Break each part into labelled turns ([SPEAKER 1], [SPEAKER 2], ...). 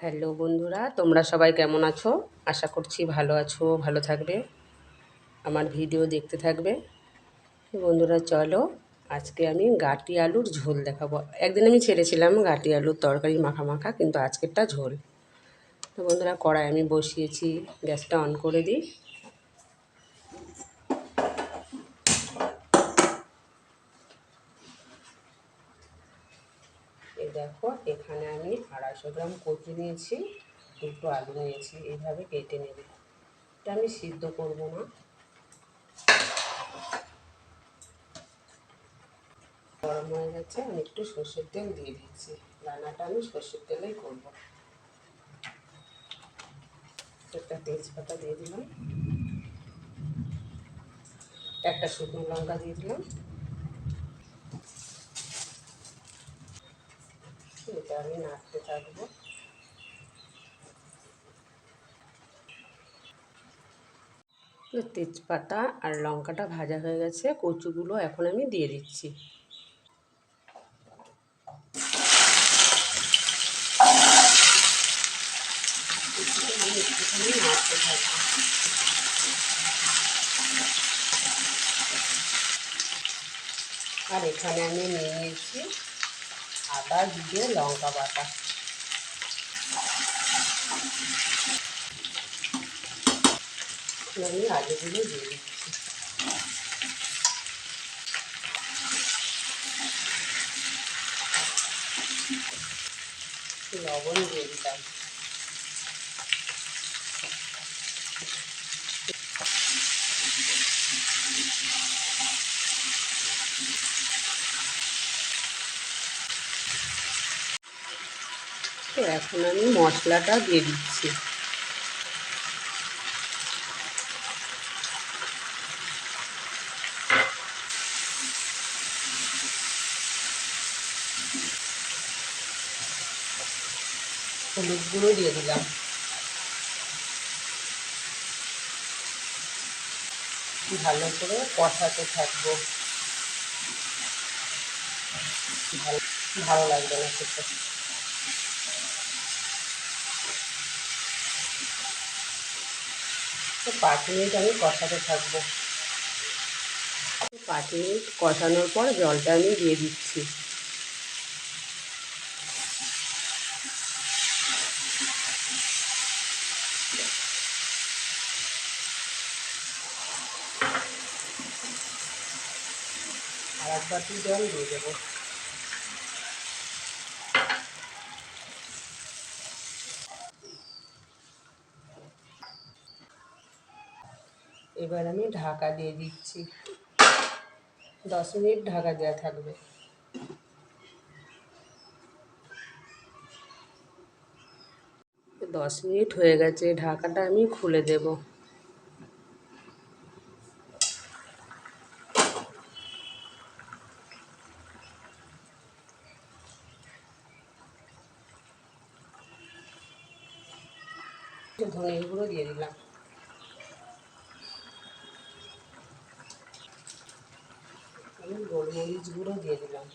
[SPEAKER 1] Hello বন্ধুরা, তোমরা সবাই কেমন আছো? আশা করছি ভালো আছো, ভালো থাকবে, আমার ভিডিও দেখতে থাকবে। বন্ধুরা চলো, আজকে আমি গাটি আলুর ঝোল দেখাবো। একদিন আমি ছেড়েছিলাম গাটি আলুর তরকারি মাখা মাখা, কিন্তু আজকেরটা ঝোল। তো বন্ধুরা, কড়াই আমি বসিয়েছি, গ্যাসটা অন করে দিই। এই দেখো, এখানে আমি 250 গ্রাম কচু নিয়েছি, দুটো আলু নিয়েছি, এইভাবে কেটে নেবে। এটা আমি সিদ্ধ করবো না। গরম হয়ে গেছে, আমি একটু সর্ষের তেল দিয়ে দিচ্ছি। রান্নাটা আমি সর্ষের তেলেই করবো। একটা তেজপাতা দিয়ে দিলাম, একটা শুকনো লঙ্কা দিয়ে দিলাম। এটা আমি নাড়তে থাকবো। তেজপাতা আর লঙ্কাটা ভাজা হয়ে গেছে, কচুগুলো এখন আমি দিয়ে দিচ্ছি। আমি একটুখানি নাড়তে থাকবো। আর এখানে আমি নিয়ে নিয়েছি আদা জিরে লঙ্কা বাটা। আমি আলুগুলো দিয়ে দিচ্ছি। লবণ দিয়ে দিলাম। তো এখন আমি মশলাটা দিয়ে দিচ্ছি। হলুদ গুঁড়ো দিয়ে দিলাম। ভালো করে কষাতে থাকবো। ভালো ভালো লাগবে না খেতে। তো 5 মিনিট আমি কষাতে থাকবো। 5 মিনিট কষানোর পর জলটা আমি দিয়ে দিচ্ছি। আর 1 বাটি জল দিয়ে দেবো। এবার আমি ঢাকা দিয়ে দিচ্ছি। 10 মিনিট ঢাকা দেওয়া থাকবে। 10 মিনিট হয়ে গেছে, ঢাকাটা আমি খুলে দেব। ধনে গুঁড়ো দিয়ে দিলাম। আমি গোলমরিচ গুঁড়ো দিয়ে দিলাম।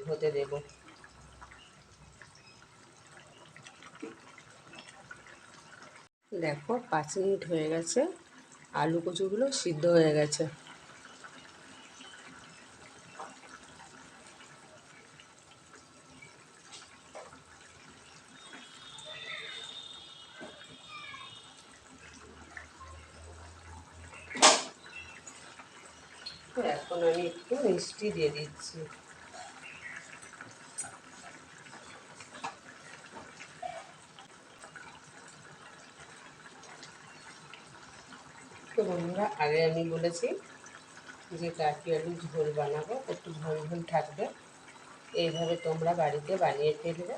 [SPEAKER 1] হতে দেব। দেখো 5 মিনিট হয়ে গেছে, আলু কচুগুলো সিদ্ধ হয়ে গেছে। তো এখন আমি একটু মিষ্টি দিয়ে দিচ্ছি। তো বন্ধুরা, আগে আমি বলেছি যে গাটি আলুর ঝোল বানাবো, একটু ঝোল ঝোল থাকবে। এইভাবে তোমরা বাড়িতে বানিয়ে ফেলবে।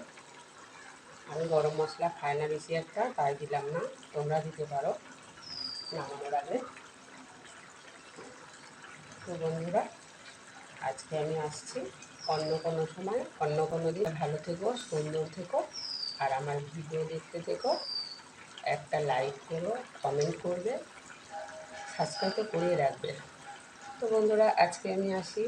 [SPEAKER 1] আমি গরম মশলা খাই না বেশি একটা, তাই দিলাম না, তোমরা দিতে পারো নামানোর আগে। তো বন্ধুরা, আজকে আমি আসছি অন্য কোনো সময়, অন্য কোনো দিন। ভালো থেকো, সুন্দর থেকো, আর আমার ভিডিও দেখতে থেকো। একটা লাইক করো, কমেন্ট করবে, সাবস্ক্রাইব তো করেই রাখবে। তো বন্ধুরা, আজকে আমি আসি।